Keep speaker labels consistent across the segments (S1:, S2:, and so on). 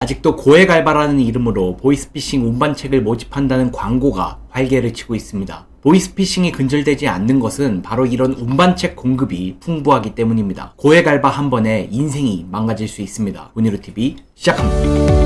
S1: 아직도 고액 알바라는 이름으로 보이스피싱 운반책을 모집한다는 광고가 활개를 치고 있습니다. 보이스피싱이 근절되지 않는 것은 바로 이런 운반책 공급이 풍부하기 때문입니다. 고액 알바 한 번에 인생이 망가질 수 있습니다. 훈이루TV 시작합니다.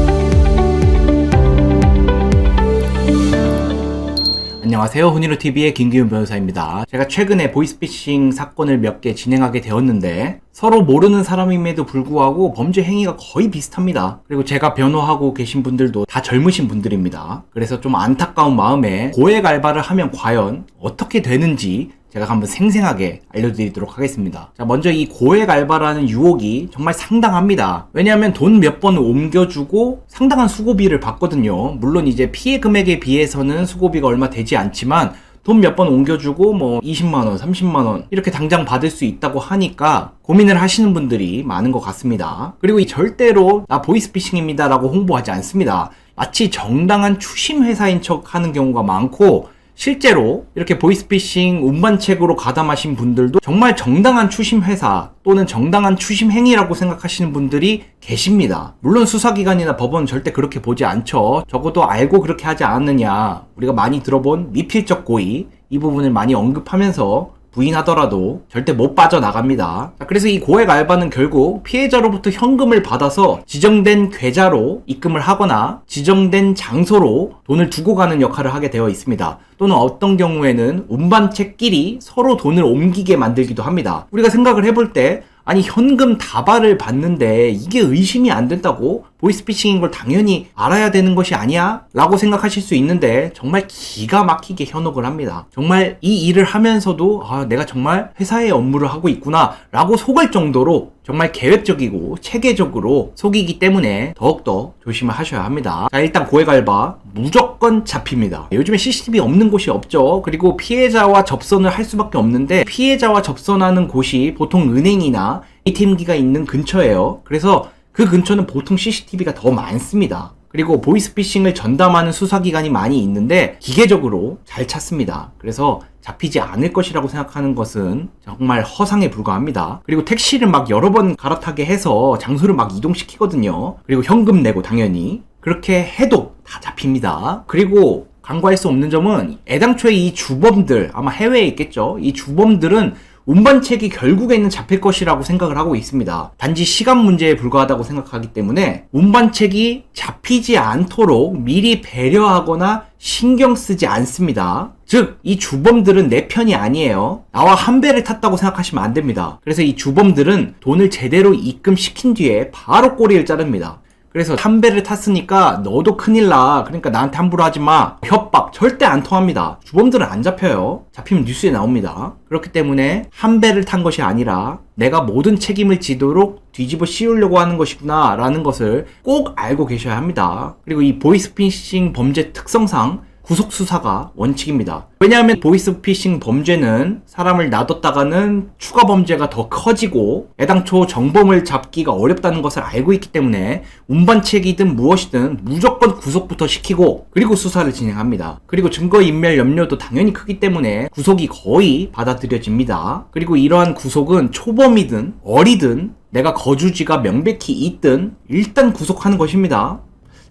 S1: 안녕하세요. 훈이루TV의 김기훈 변호사입니다. 제가 최근에 보이스피싱 사건을 몇 개 진행하게 되었는데 서로 모르는 사람임에도 불구하고 범죄 행위가 거의 비슷합니다. 그리고 제가 변호하고 계신 분들도 다 젊으신 분들입니다. 그래서 좀 안타까운 마음에 고액 알바를 하면 과연 어떻게 되는지 제가 한번 생생하게 알려드리도록 하겠습니다. 자, 먼저 이 고액 알바라는 유혹이 정말 상당합니다. 왜냐하면 돈 몇 번 옮겨주고 상당한 수고비를 받거든요. 물론 이제 피해 금액에 비해서는 수고비가 얼마 되지 않지만 돈 몇 번 옮겨주고 뭐 20만원, 30만원 이렇게 당장 받을 수 있다고 하니까 고민을 하시는 분들이 많은 것 같습니다. 그리고 이 절대로 나 보이스피싱입니다 라고 홍보하지 않습니다. 마치 정당한 추심 회사인 척 하는 경우가 많고, 실제로 이렇게 보이스피싱 운반책으로 가담하신 분들도 정말 정당한 추심 회사 또는 정당한 추심 행위라고 생각하시는 분들이 계십니다. 물론 수사기관이나 법원은 절대 그렇게 보지 않죠. 적어도 알고 그렇게 하지 않았느냐, 우리가 많이 들어본 미필적 고의, 이 부분을 많이 언급하면서 부인하더라도 절대 못 빠져나갑니다. 자, 그래서 이 고액 알바는 결국 피해자로부터 현금을 받아서 지정된 계좌로 입금을 하거나 지정된 장소로 돈을 두고 가는 역할을 하게 되어 있습니다. 또는 어떤 경우에는 운반책끼리 서로 돈을 옮기게 만들기도 합니다. 우리가 생각을 해볼 때 아니 현금 다발을 받는데 이게 의심이 안 된다고? 보이스피싱인 걸 당연히 알아야 되는 것이 아니야? 라고 생각하실 수 있는데 정말 기가 막히게 현혹을 합니다. 정말 이 일을 하면서도 내가 정말 회사의 업무를 하고 있구나 라고 속을 정도로 정말 계획적이고 체계적으로 속이기 때문에 더욱더 조심을 하셔야 합니다. 자, 일단 고액 알바 무조건 잡힙니다. 요즘에 CCTV 없는 곳이 없죠. 그리고 피해자와 접선을 할 수밖에 없는데 피해자와 접선하는 곳이 보통 은행이나 ATM기가 있는 근처예요. 그래서 그 근처는 보통 CCTV가 더 많습니다. 그리고 보이스피싱을 전담하는 수사기관이 많이 있는데 기계적으로 잘 찾습니다. 그래서 잡히지 않을 것이라고 생각하는 것은 정말 허상에 불과합니다. 그리고 택시를 막 여러 번 갈아타게 해서 장소를 막 이동시키거든요. 그리고 현금 내고 당연히 그렇게 해도 다 잡힙니다. 그리고 간과할 수 없는 점은 애당초에 이 주범들, 아마 해외에 있겠죠. 이 주범들은 운반책이 결국에는 잡힐 것이라고 생각을 하고 있습니다. 단지 시간 문제에 불과하다고 생각하기 때문에 운반책이 잡히지 않도록 미리 배려하거나 신경 쓰지 않습니다. 즉, 이 주범들은 내 편이 아니에요. 나와 한 배를 탔다고 생각하시면 안 됩니다. 그래서 이 주범들은 돈을 제대로 입금시킨 뒤에 바로 꼬리를 자릅니다. 그래서 한 배를 탔으니까 너도 큰일 나. 그러니까 나한테 함부로 하지 마. 협박 절대 안 통합니다. 주범들은 안 잡혀요. 잡히면 뉴스에 나옵니다. 그렇기 때문에 한 배를 탄 것이 아니라 내가 모든 책임을 지도록 뒤집어 씌우려고 하는 것이구나 라는 것을 꼭 알고 계셔야 합니다. 그리고 이 보이스피싱 범죄 특성상 구속수사가 원칙입니다. 왜냐하면 보이스피싱 범죄는 사람을 놔뒀다가는 추가 범죄가 더 커지고 애당초 정범을 잡기가 어렵다는 것을 알고 있기 때문에 운반책이든 무엇이든 무조건 구속부터 시키고 그리고 수사를 진행합니다. 그리고 증거인멸 염려도 당연히 크기 때문에 구속이 거의 받아들여집니다. 그리고 이러한 구속은 초범이든 어리든 내가 거주지가 명백히 있든 일단 구속하는 것입니다.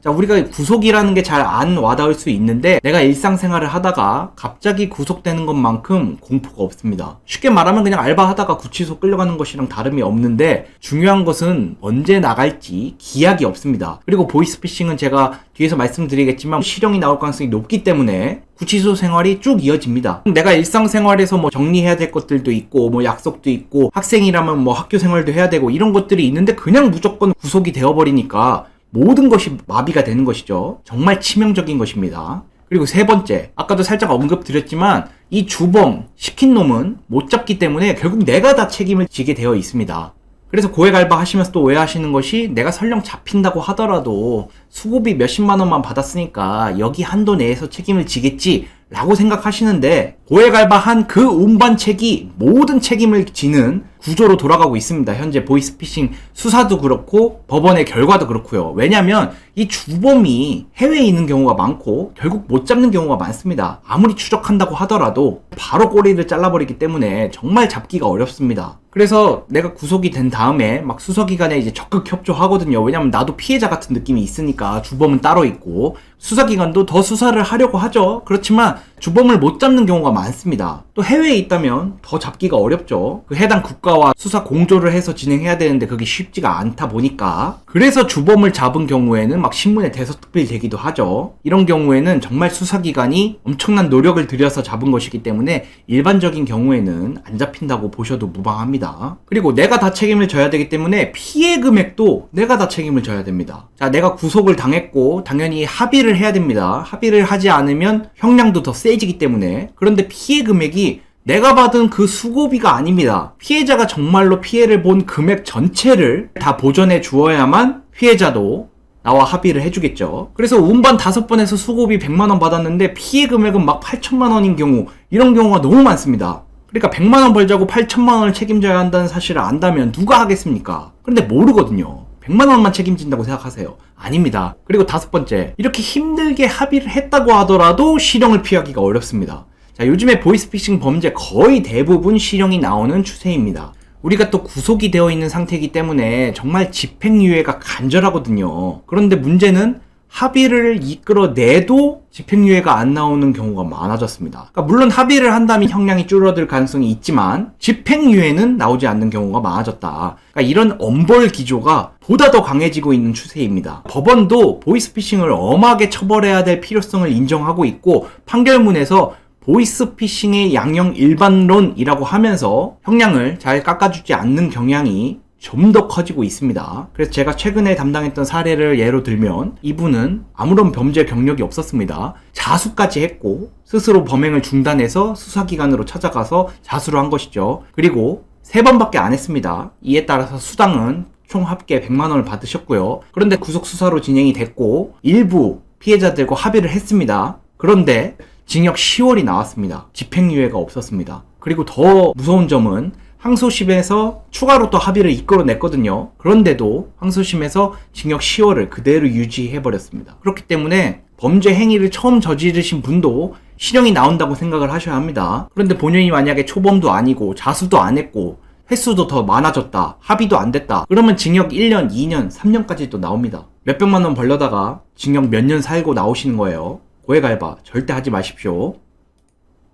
S1: 자, 우리가 구속이라는 게 잘 안 와닿을 수 있는데 내가 일상생활을 하다가 갑자기 구속되는 것만큼 공포가 없습니다. 쉽게 말하면 그냥 알바하다가 구치소 끌려가는 것이랑 다름이 없는데 중요한 것은 언제 나갈지 기약이 없습니다. 그리고 보이스피싱은 제가 뒤에서 말씀드리겠지만 실형이 나올 가능성이 높기 때문에 구치소 생활이 쭉 이어집니다. 내가 일상생활에서 뭐 정리해야 될 것들도 있고 뭐 약속도 있고 학생이라면 뭐 학교 생활도 해야 되고 이런 것들이 있는데 그냥 무조건 구속이 되어버리니까 모든 것이 마비가 되는 것이죠. 정말 치명적인 것입니다. 그리고 세 번째, 아까도 살짝 언급드렸지만 이 주범, 시킨 놈은 못 잡기 때문에 결국 내가 다 책임을 지게 되어 있습니다. 그래서 고액 알바 하시면서 또 오해하시는 것이 내가 설령 잡힌다고 하더라도 수고비 몇십만 원만 받았으니까 여기 한도 내에서 책임을 지겠지 라고 생각하시는데 고액알바한 그 운반책이 모든 책임을 지는 구조로 돌아가고 있습니다. 현재 보이스피싱 수사도 그렇고 법원의 결과도 그렇고요. 왜냐하면 이 주범이 해외에 있는 경우가 많고 결국 못 잡는 경우가 많습니다. 아무리 추적한다고 하더라도 바로 꼬리를 잘라버리기 때문에 정말 잡기가 어렵습니다. 그래서 내가 구속이 된 다음에 막 수사기관에 이제 적극 협조하거든요. 왜냐면 나도 피해자 같은 느낌이 있으니까 주범은 따로 있고 수사기관도 더 수사를 하려고 하죠. 그렇지만 주범을 못 잡는 경우가 많습니다. 또 해외에 있다면 더 잡기가 어렵죠. 그 해당 국가와 수사 공조를 해서 진행해야 되는데 그게 쉽지가 않다 보니까 그래서 주범을 잡은 경우에는 막 신문에 대서특필 되기도 하죠. 이런 경우에는 정말 수사기관이 엄청난 노력을 들여서 잡은 것이기 때문에 일반적인 경우에는 안 잡힌다고 보셔도 무방합니다. 그리고 내가 다 책임을 져야 되기 때문에 피해 금액도 내가 다 책임을 져야 됩니다. 자, 내가 구속을 당했고 당연히 합의를 해야 됩니다. 합의를 하지 않으면 형량도 더 세지기 때문에. 그런데 피해 금액이 내가 받은 그 수고비가 아닙니다. 피해자가 정말로 피해를 본 금액 전체를 다 보전해 주어야만 피해자도 나와 합의를 해주겠죠. 그래서 운반 5번에서 수고비 100만원 받았는데 피해 금액은 막 8천만원인 경우, 이런 경우가 너무 많습니다. 그러니까 100만원 벌자고 8천만원을 책임져야 한다는 사실을 안다면 누가 하겠습니까? 그런데 모르거든요. 100만원만 책임진다고 생각하세요. 아닙니다. 그리고 5번째, 이렇게 힘들게 합의를 했다고 하더라도 실형을 피하기가 어렵습니다. 자, 요즘에 보이스피싱 범죄 거의 대부분 실형이 나오는 추세입니다. 우리가 또 구속이 되어 있는 상태이기 때문에 정말 집행유예가 간절하거든요. 그런데 문제는 합의를 이끌어내도 집행유예가 안 나오는 경우가 많아졌습니다. 그러니까 물론 합의를 한다면 형량이 줄어들 가능성이 있지만 집행유예는 나오지 않는 경우가 많아졌다. 그러니까 이런 엄벌 기조가 보다 더 강해지고 있는 추세입니다. 법원도 보이스피싱을 엄하게 처벌해야 될 필요성을 인정하고 있고 판결문에서 보이스피싱의 양형 일반론이라고 하면서 형량을 잘 깎아주지 않는 경향이 좀 더 커지고 있습니다. 그래서 제가 최근에 담당했던 사례를 예로 들면 이분은 아무런 범죄 경력이 없었습니다. 자수까지 했고 스스로 범행을 중단해서 수사기관으로 찾아가서 자수를 한 것이죠. 그리고 3번밖에 안 했습니다. 이에 따라서 수당은 총 합계 100만원을 받으셨고요. 그런데 구속수사로 진행이 됐고 일부 피해자들과 합의를 했습니다. 그런데 징역 10월이 나왔습니다. 집행유예가 없었습니다. 그리고 더 무서운 점은 항소심에서 추가로 또 합의를 이끌어냈거든요. 그런데도 항소심에서 징역 10월을 그대로 유지해버렸습니다. 그렇기 때문에 범죄 행위를 처음 저지르신 분도 실형이 나온다고 생각을 하셔야 합니다. 그런데 본인이 만약에 초범도 아니고 자수도 안 했고 횟수도 더 많아졌다, 합의도 안 됐다, 그러면 징역 1년, 2년, 3년까지도 나옵니다. 몇백만 원 벌려다가 징역 몇 년 살고 나오시는 거예요. 고액알바 절대 하지 마십시오.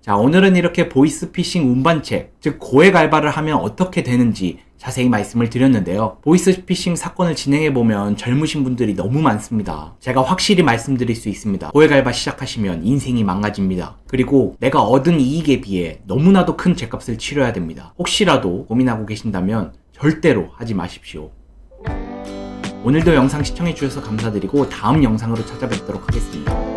S1: 자, 오늘은 이렇게 보이스피싱 운반책, 즉 고액알바를 하면 어떻게 되는지 자세히 말씀을 드렸는데요. 보이스피싱 사건을 진행해보면 젊으신 분들이 너무 많습니다. 제가 확실히 말씀드릴 수 있습니다. 고액알바 시작하시면 인생이 망가집니다. 그리고 내가 얻은 이익에 비해 너무나도 큰 죗값을 치러야 됩니다. 혹시라도 고민하고 계신다면 절대로 하지 마십시오. 오늘도 영상 시청해주셔서 감사드리고 다음 영상으로 찾아뵙도록 하겠습니다.